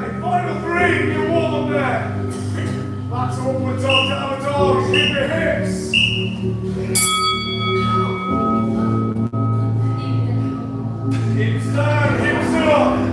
Okay, final three, you warm up there. Back to upward dog, down dog, hip your hips. Hips down, hips up.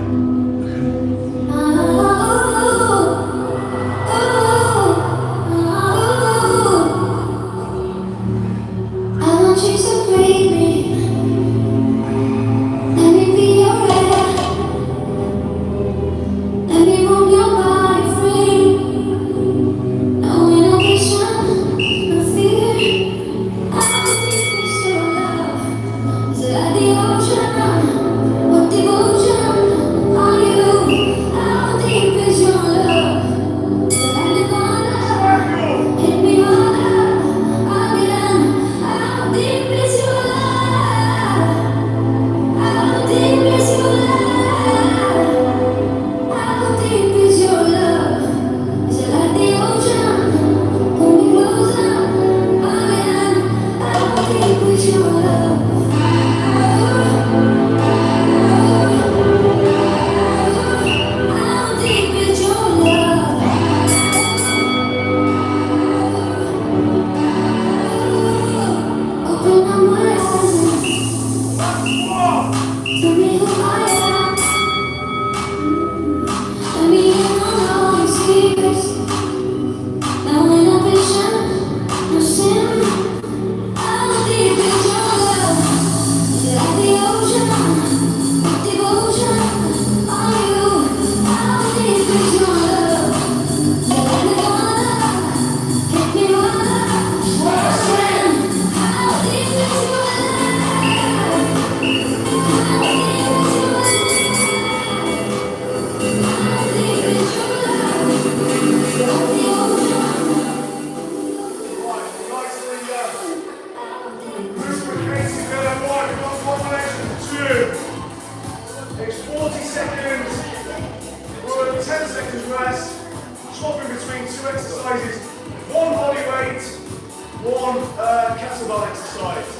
Kettlebell exercise.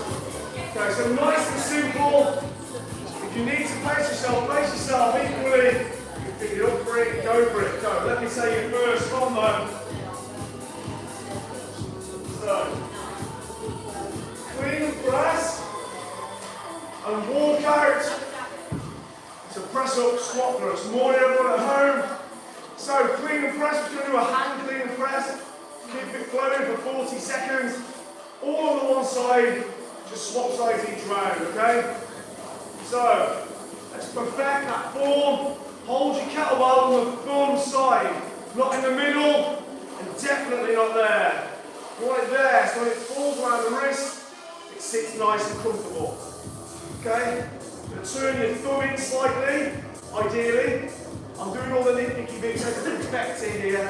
Okay, so nice and simple. If you need to pace yourself equally. You pick it up for it, go for it, go. Let me say you first, on though. So, clean press and walk out. So press up, squat thrust. More everyone at home. So clean and press, we're going to do a hand clean and press. Keep it flowing for 40 seconds. All on the one side, just swap sides each round, okay? So, let's perfect that form. Hold your kettlebell on the thumb side, not in the middle, and definitely not there. You want it there, so when it falls around the wrist, it sits nice and comfortable. Okay? You're going to turn your thumb in slightly, ideally. I'm doing all the nitpicky bits as perfecting here.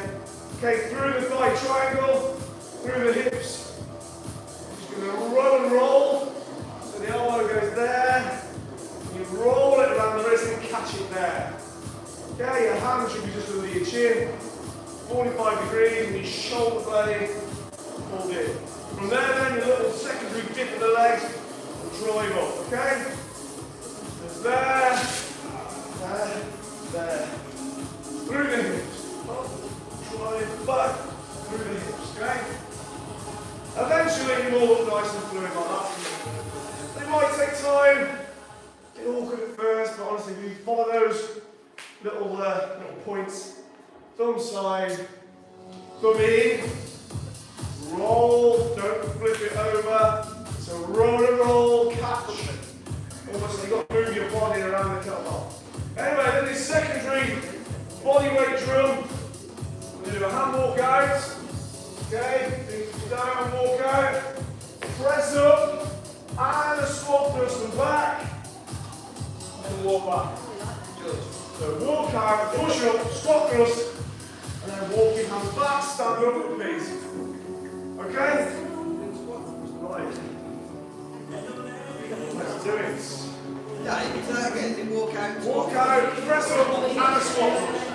Okay, through the thigh triangle, through the hips. Just going to roll and roll. So the elbow goes there. And you roll it around the wrist and catch it there. Okay, your hand should be just under your chin. 45 degrees and your shoulder blade pulled in. From there then, your little secondary dip of the legs and drive up, okay? There's there, there. Through the hips. Up, drive back, through the hips, okay? Eventually you will look nice and fluid like that. It might take time. It's awkward at first, but honestly, if you follow those little points, thumb side, thumb in, roll, don't flip it over. So roll and roll, catch. Almost like you've got to move your body around the kettlebell. Anyway, then this secondary body weight drill. We're going to do a hand walk out. Okay, things down, walk out. Press up, and a squat thrust and back. And walk back. Good. So walk out, push up, squat thrust, and then walk your hands back, stand up at feet. Okay? Right. Let's do it. Yeah, you can do that again. Walk out. Walk out, press up, and a squat thrust.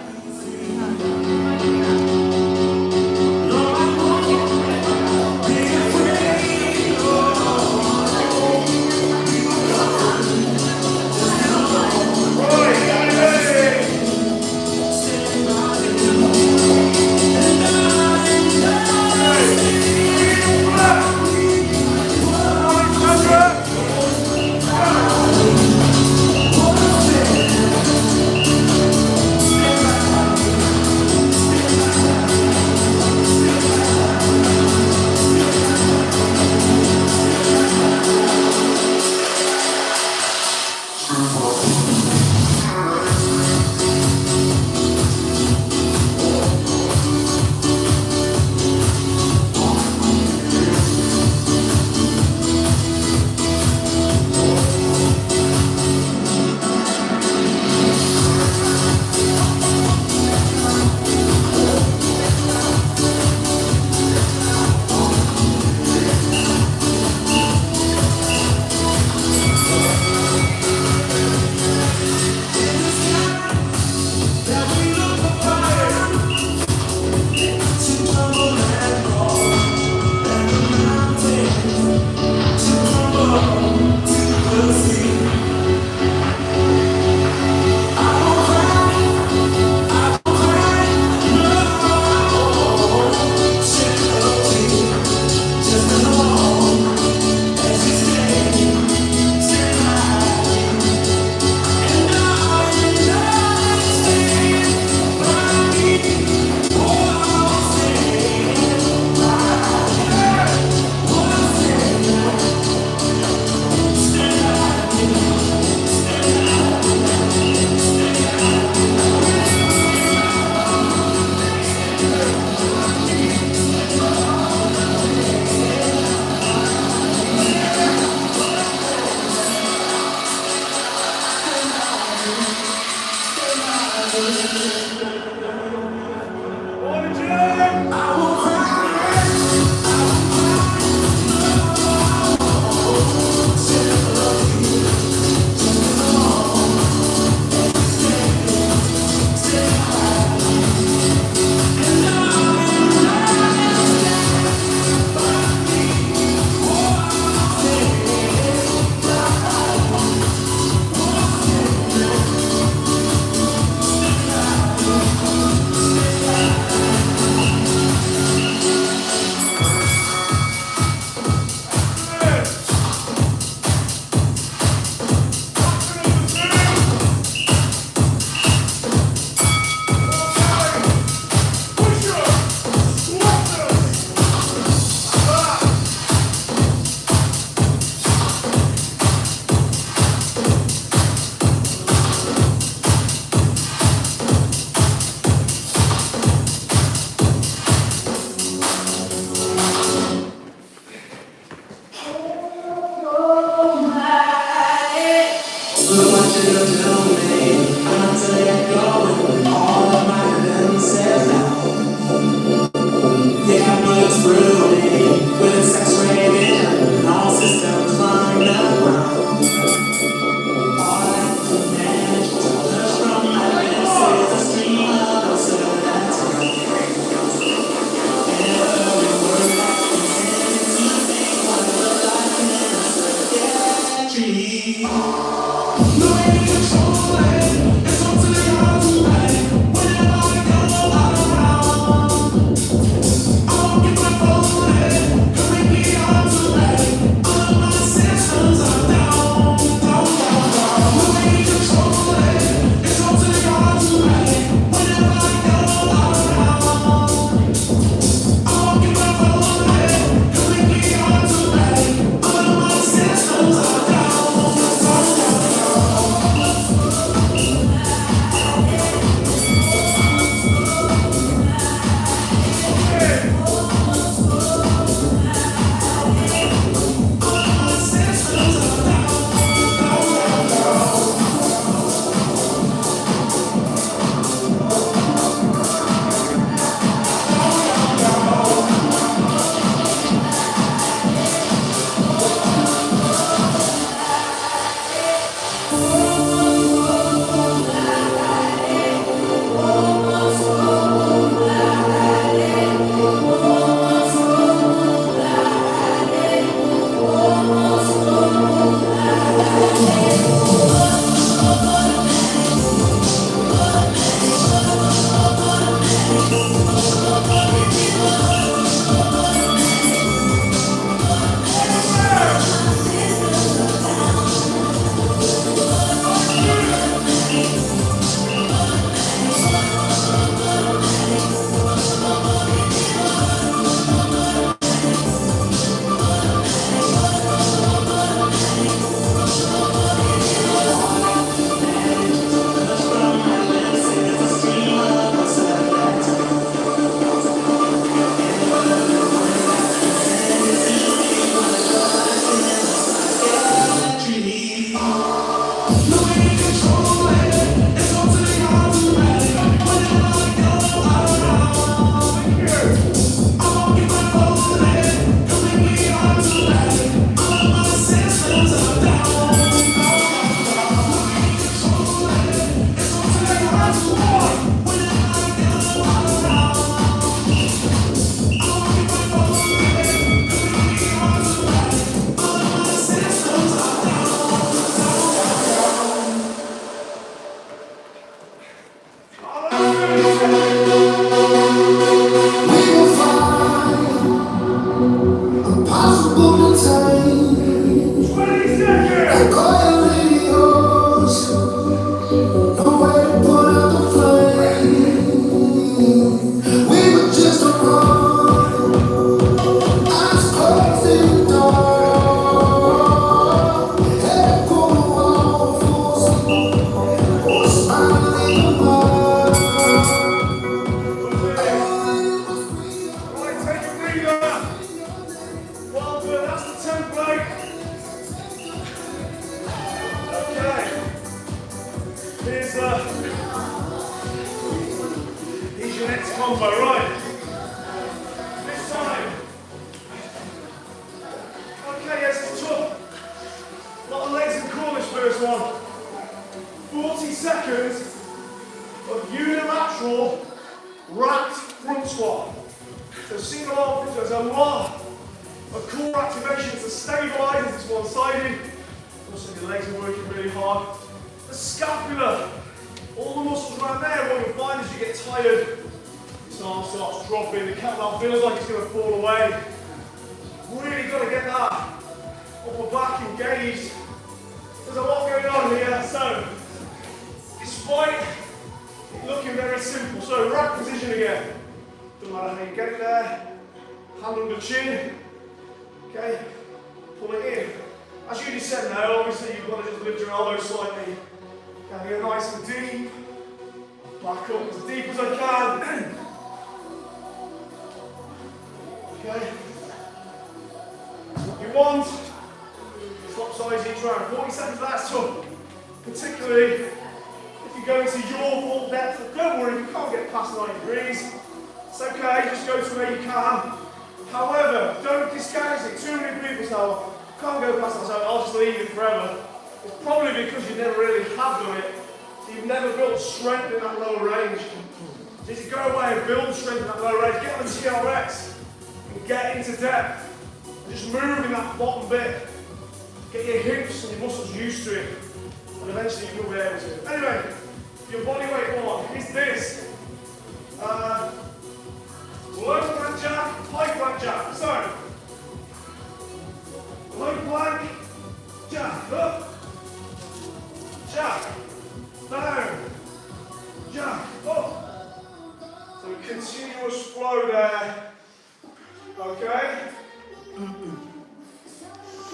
Here's your next combo, right? This time. Okay, yes, it's tough. A lot of legs and core this first one. 40 seconds of unilateral wrapped front squat. So single arm front squat. There's a lot of core activation to stabilize if it's one-sided. Also your legs are working really hard. The scapula, all the muscles around there, what you'll find is you get tired, this arm starts dropping, the kettlebell feels like it's going to fall away. Really got to get that upper back engaged. There's a lot going on here, so despite it looking very simple, so rack position again. Doesn't matter how you get it there, hand under chin, okay, pull it in. As you descend now, obviously you've got to just lift your elbows slightly. Okay, go nice and deep. Back up as deep as I can. Okay. What you want. Stop size each round. 40 seconds, that's tough. Particularly if you go into your full depth. Don't worry, if you can't get past 90 degrees. It's okay, just go to where you can. However, don't disguise it. Too many people say, well, can't go past that, so I'll just leave it forever. It's probably because you never really have done it. So you've never built strength in that lower range. So you need to go away and build strength in that lower range. Get on the TRX and get into depth. And just move in that bottom bit. Get your hips and your muscles used to it. And eventually you will be able to. Anyway, your bodyweight one is this. Low plank jack, high plank jack. So, low plank, jack, up, jack, down, jack, up. So a continuous flow there. Okay?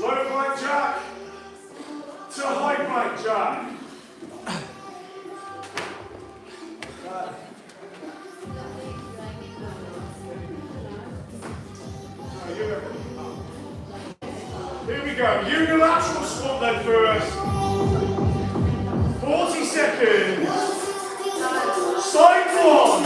Low plank jack to high plank jack. Here we go, unilateral squat then first. 40 seconds. Side one.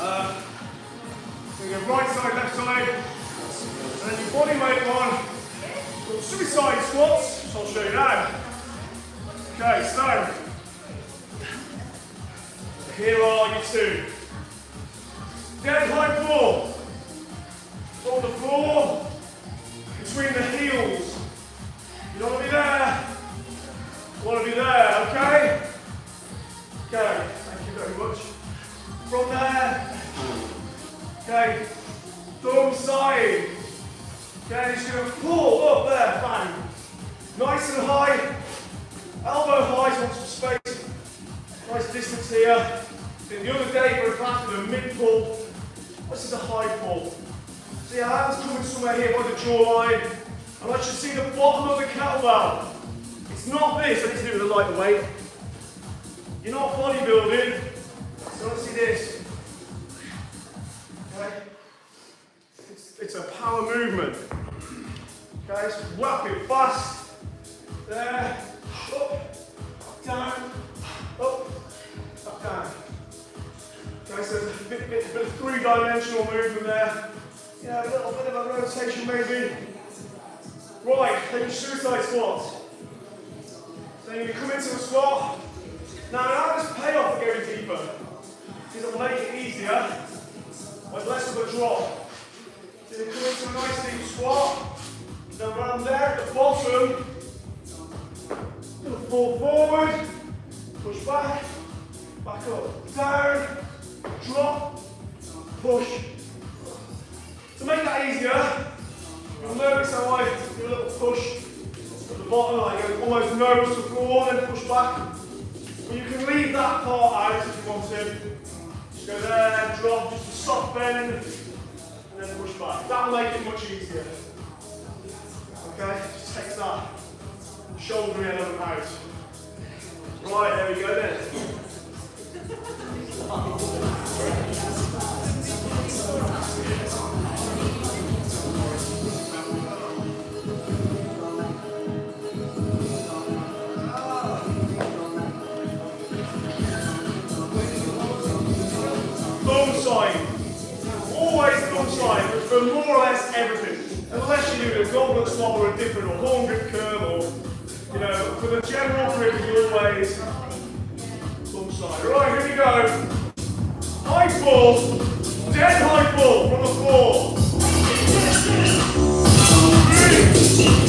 So you go right side, left side, and then your body weight one. Suicide squats, so I'll show you now. Okay, so here are your two. Dead high pull. On the floor, between the heels. You don't want to be there. You want to be there, okay? Okay, thank you very much. From there, okay, thumb side. Okay, just going to pull up there, bang. Nice and high, elbow high, so want some space. Nice distance here. Then the other day, we were class with a mid pull. This is a high pull. So your hands coming somewhere here by the jawline. I want you to see the bottom of the kettlebell. It's not this, I need to do it with a lighter weight. You're not bodybuilding, so let's see this. Okay? It's a power movement. Okay, so whap it fast. There, up, down, up, down. Okay, so there's a bit of three-dimensional movement there. Yeah, a little bit of a rotation maybe. Right, then your suicide squats. So you come into a squat. Now how does payoff for going deeper? Because it'll make it easier with less of a drop. So you come into a nice deep squat. Then around there at the bottom, you'll fall forward, push back up, down, drop, push. To make that easier, you'll notice how I do a little push at the bottom, like go almost nose to the floor, then push back. But you can leave that part out if you want to. Just go there, drop, just a soft bend, and then push back. That'll make it much easier. Okay, just takes that shoulder element out. Right, there we go then. Thumb side. Always thumb side, but for more or less everything. Unless you do a goblet squat or a different or horn grip curl or, you know, for the general grip you always thumb side. Right, here we go. High pull, dead high pull from the floor. 3, 2,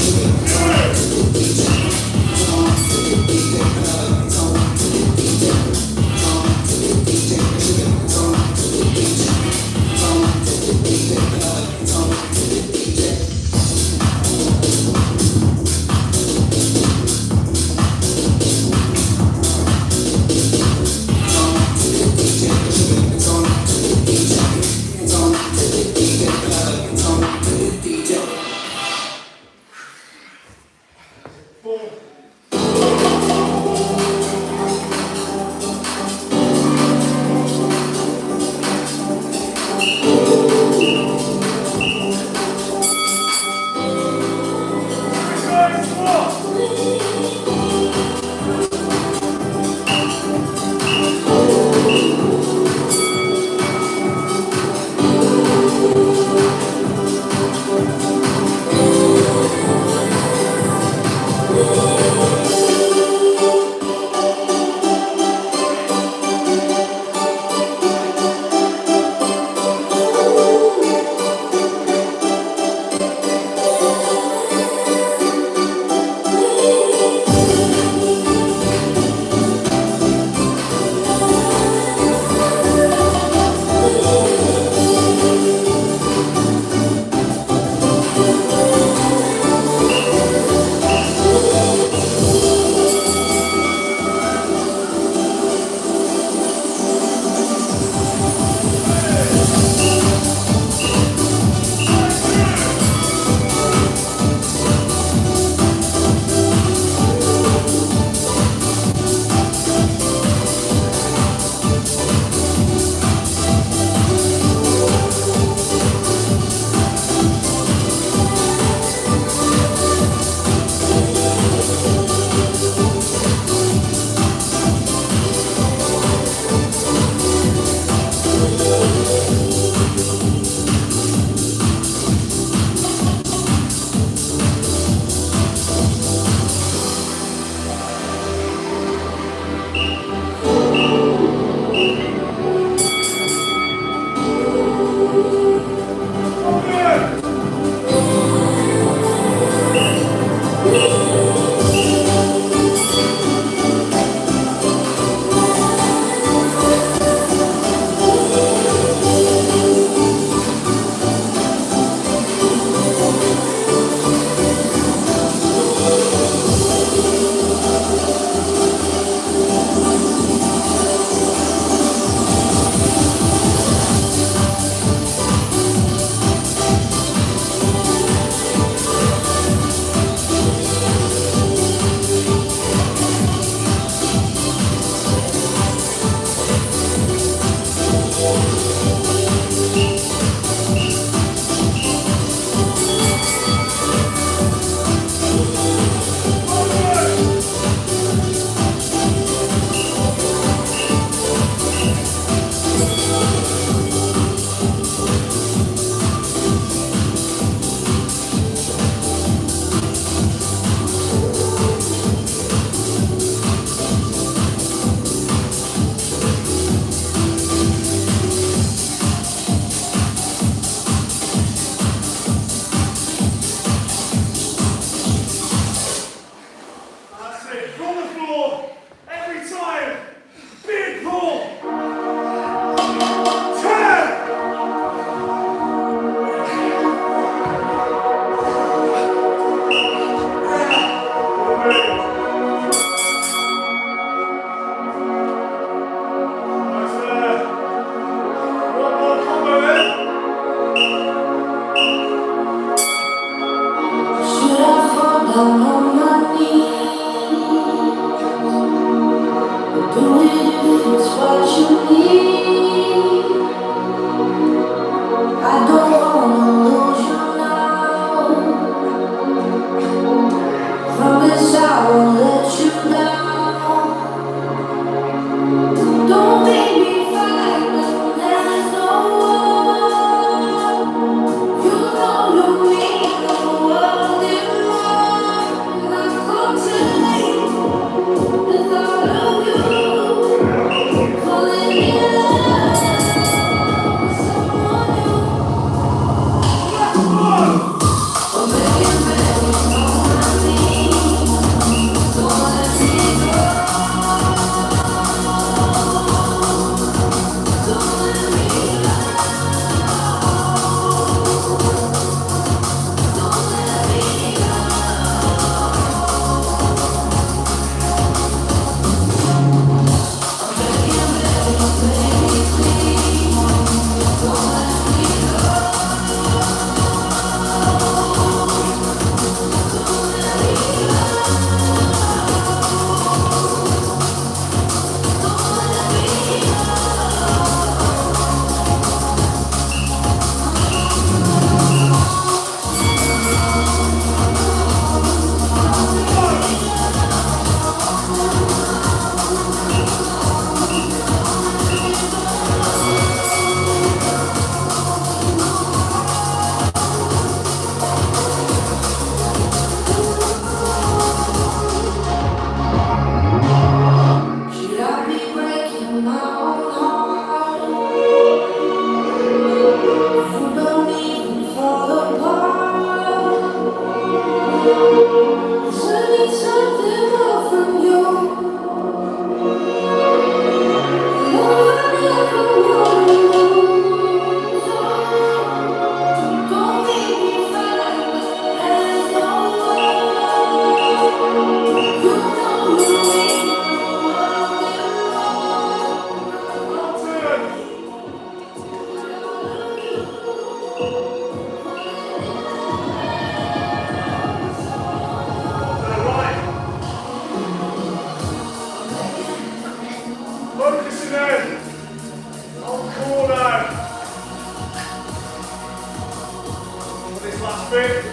last bit.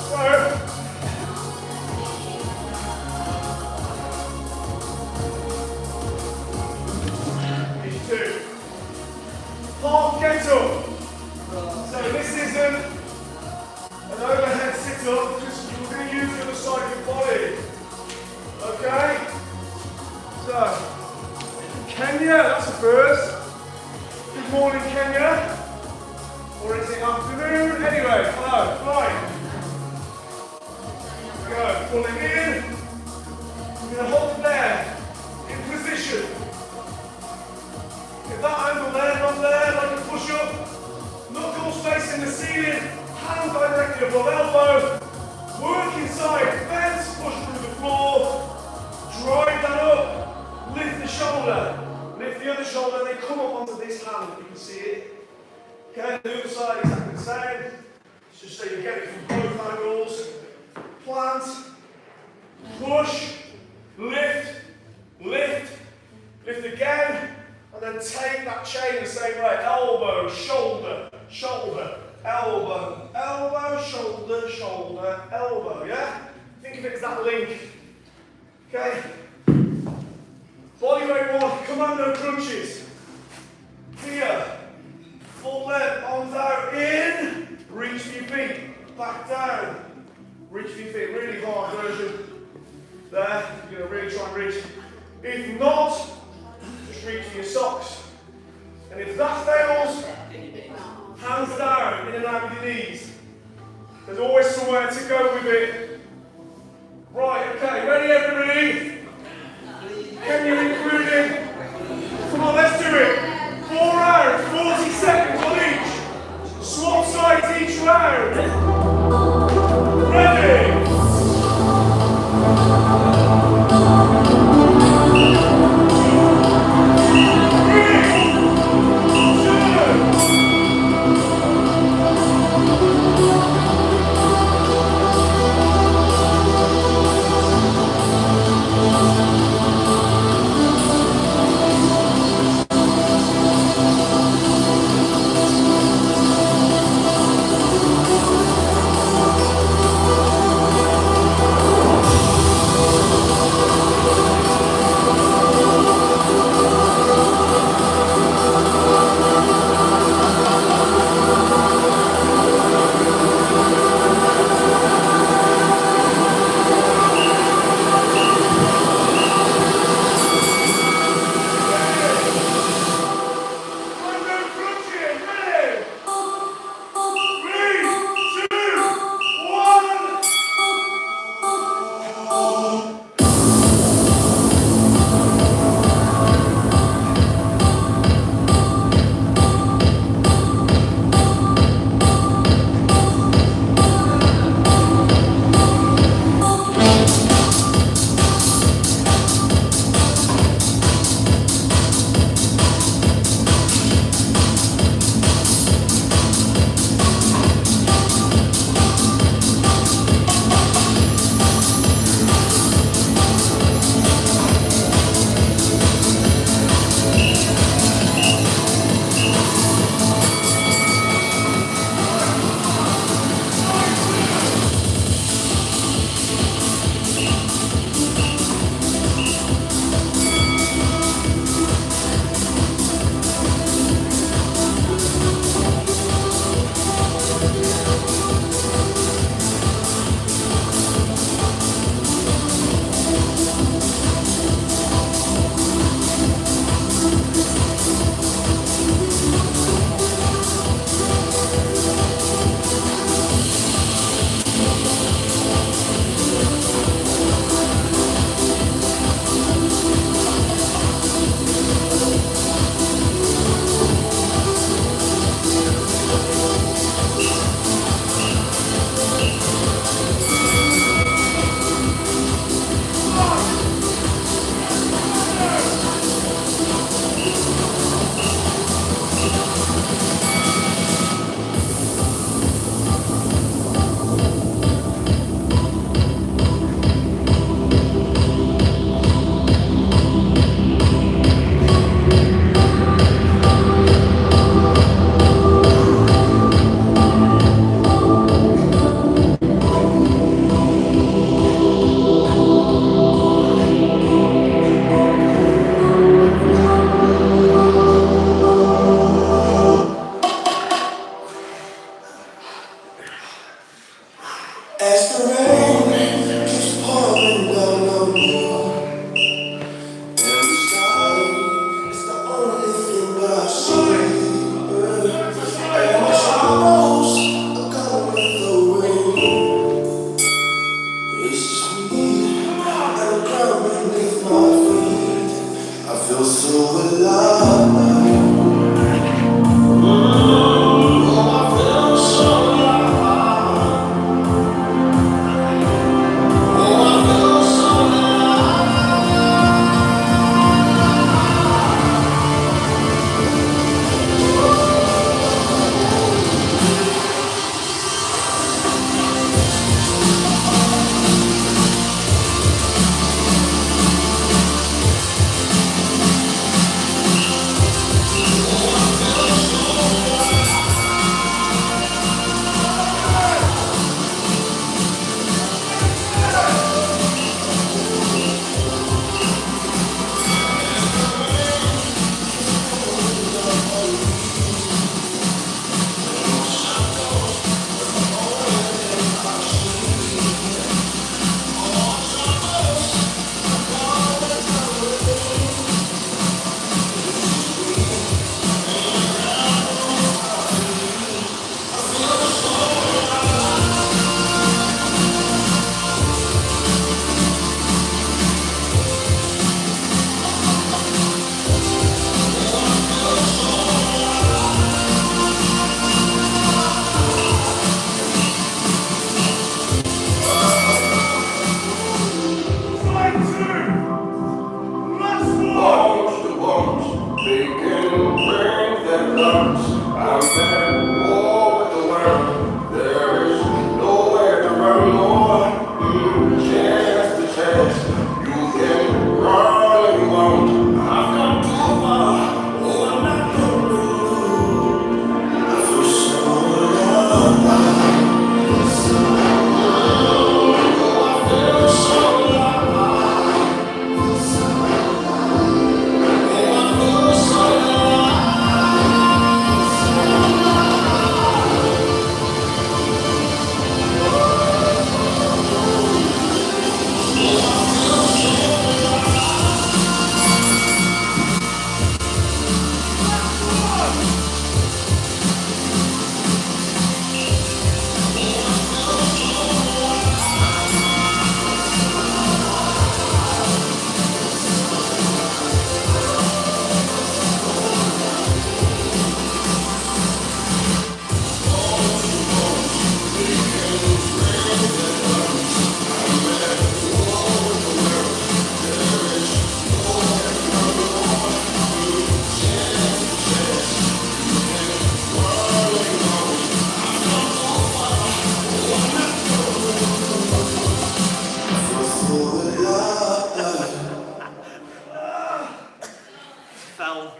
So, 2. Half get up. So this isn't an overhead sit up, just you're going to use the other side of your body. Okay? So, Kenya, that's the first. Good morning, Kenya. Or is it afternoon? Anyway, hello. Right. Go. Pull it in. You're going to hold there. In position. Get that angle there, not there, like a push-up. Knuckles facing the ceiling. Hand directly above elbow. Work inside. Fence. Push through the floor. Drive that up. Lift the shoulder. Lift the other shoulder and then come up onto this hand if you can see it. Okay, the other side exactly the same. It's just so you get it from both angles. Plant, push, lift, lift, lift again, and then take that chain the same way. Elbow, shoulder, shoulder, elbow, elbow, shoulder, shoulder, elbow, yeah? Think of it as that link. Okay? Bodyweight 1, commando crunches. Here. Full length, arms out, in, reach for your feet, back down, reach for your feet, really hard version, there, you're going to really try and reach. If not, just reach for your socks, and if that fails, hands down, in and out with your knees, there's always somewhere to go with it. Right, okay, ready everybody? Can you include it? Come on, let's do it. 4 rounds, 40 seconds on each. Swap sides each round. Ready? 3, 2.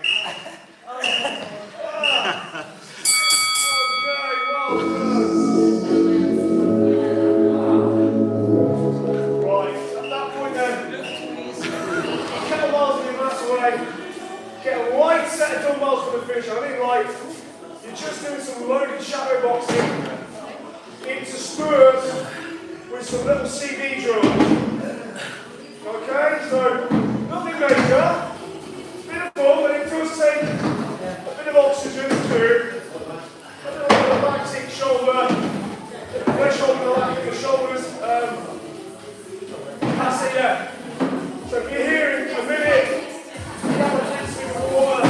Right, at that point then, kettlebells in your mass away. Get a light set of dumbbells for the finish. I mean light. You're just doing some loaded shadow boxing interspersed with some little CV drills. Okay, so nothing major. Bit of fun, but it does take a bit of oxygen too. A little bit of lactic shoulder. Left shoulder, lactic, the shoulders. That's it, yeah. So if you're here in a minute, you have a rinse with water.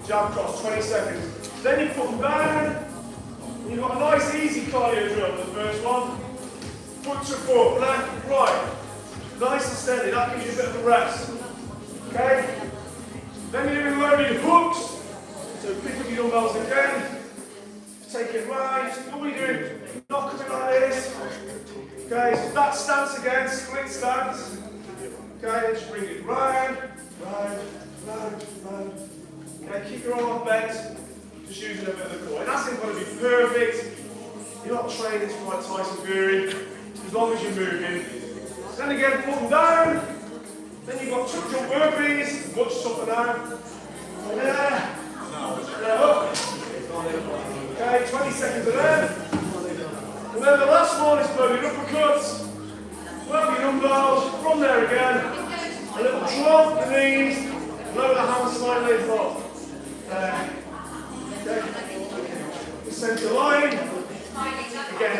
Jab cross, 20 seconds. Then you put them down. You've got a nice easy cardio drill, the first one. Foot to foot, left, right. Nice and steady, that gives you a bit of a rest. Okay? Then you're doing loaded hooks. So pick up your dumbbells again. Take it round. What are you doing? Not coming like this. Okay, so that stance again, split stance. Okay, just bring it round, round, round, round. Okay, keep your arm bent, just using a bit of the core. It hasn't got to be perfect. You're not training to like Tyson Fury, as long as you're moving. Then again, put them down. Then you've got tuck jump burpees, much tougher now. There. There, up. Okay, 20 seconds of them. And then the last one is loaded uppercuts. Lower your dumbbells, from there again. A little drop the knees, lower the hands slightly as well. Okay. Centre line. Again,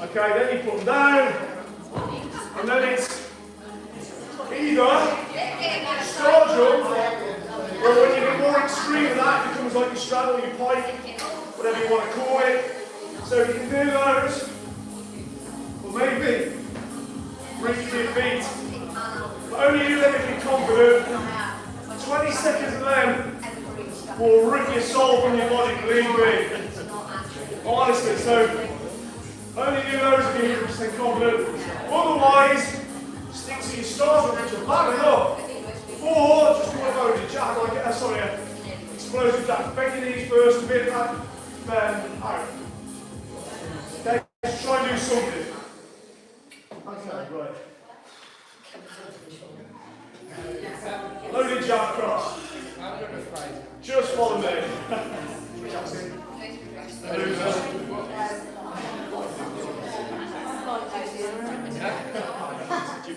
okay, then you put them down. And then it's either star jump, or when you get more extreme than that, it becomes like your straddle, your pike, whatever you want to call it. So if you can do those, or maybe reach to your feet. But only do them if you're confident. 20 seconds of them will rip your soul from your body, believe me. Honestly, so only do those if you're 100% confident. Otherwise, stick to your stars or which are bad enough. Or just do a loaded jab, like explosive jab. Bend your knees first, a bit back, then out. Okay, let's try and do something. Okay, right. Loaded jab cross. Just follow me. You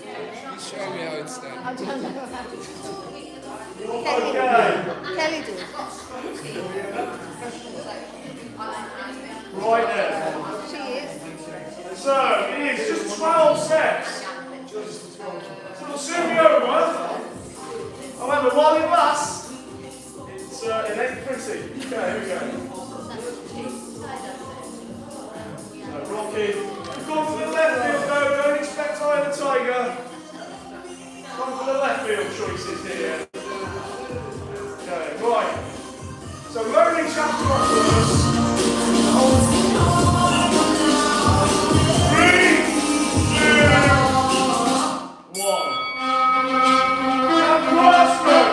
show me how it's done. I don't know. Okay. Kelly did. Right there. She is. So, it is just 12 steps. So it'll soon be over. However, while it lasts, it ain't pretty. Okay, here we go. So, Rocky. Go for the left field though, don't expect eye of the tiger. Come for the left field choices here. Okay, right. So loading chapter off first. 3, 2, 1. And cross through.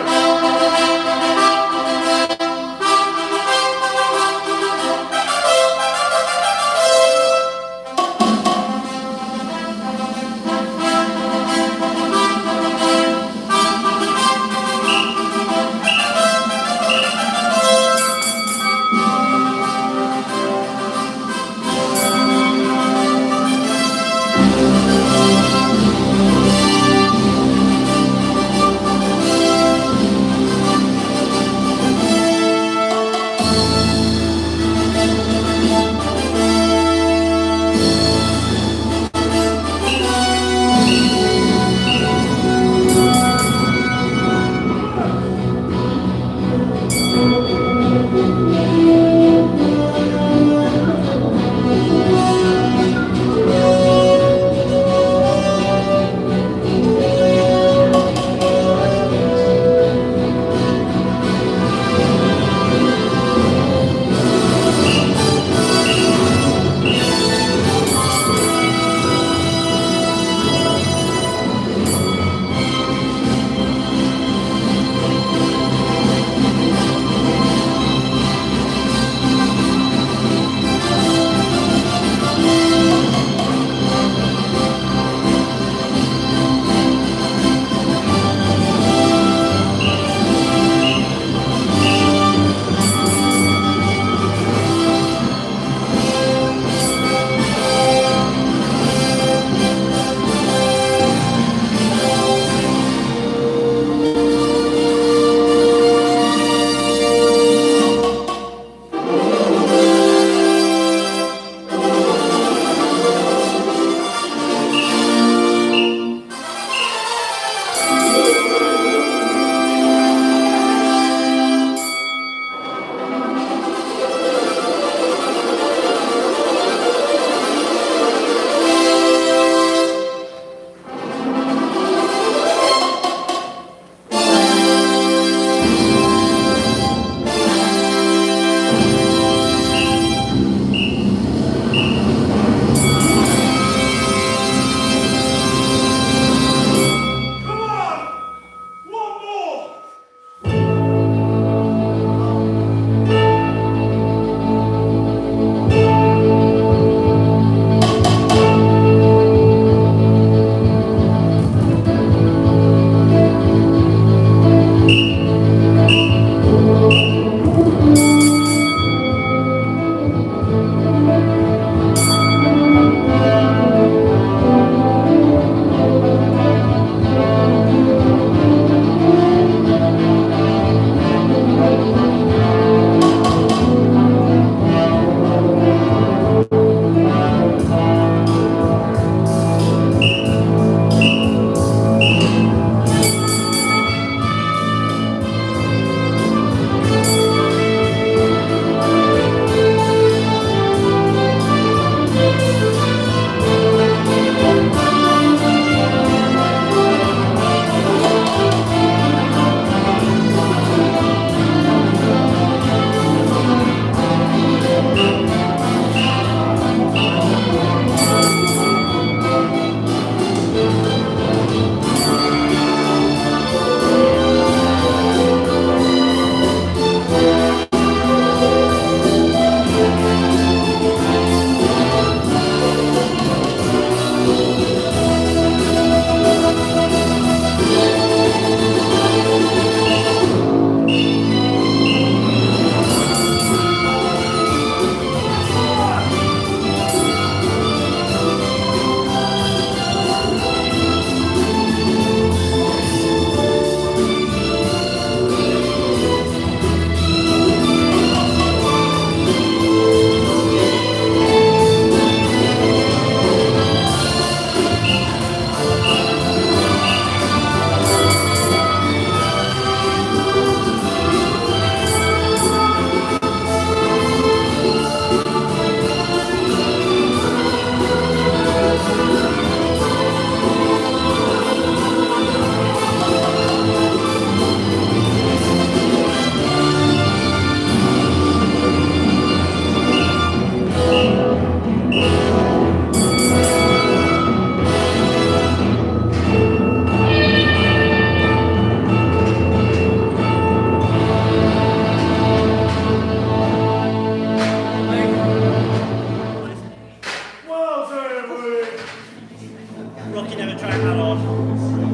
Rocky never trained that hard.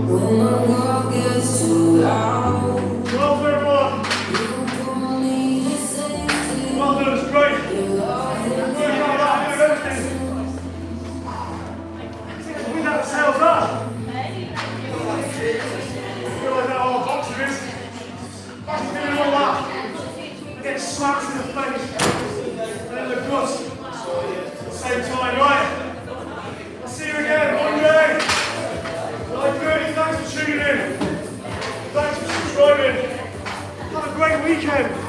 Well done, everyone. Well done, it's great. Working on that, doing everything. We got ourselves up. Feel like that old boxer is. Imagine doing all that. Get slapped in the face and in the guts at the same time, right? I'll see you again Monday. 9:30. Thanks for tuning in. Thanks for subscribing. Have a great weekend.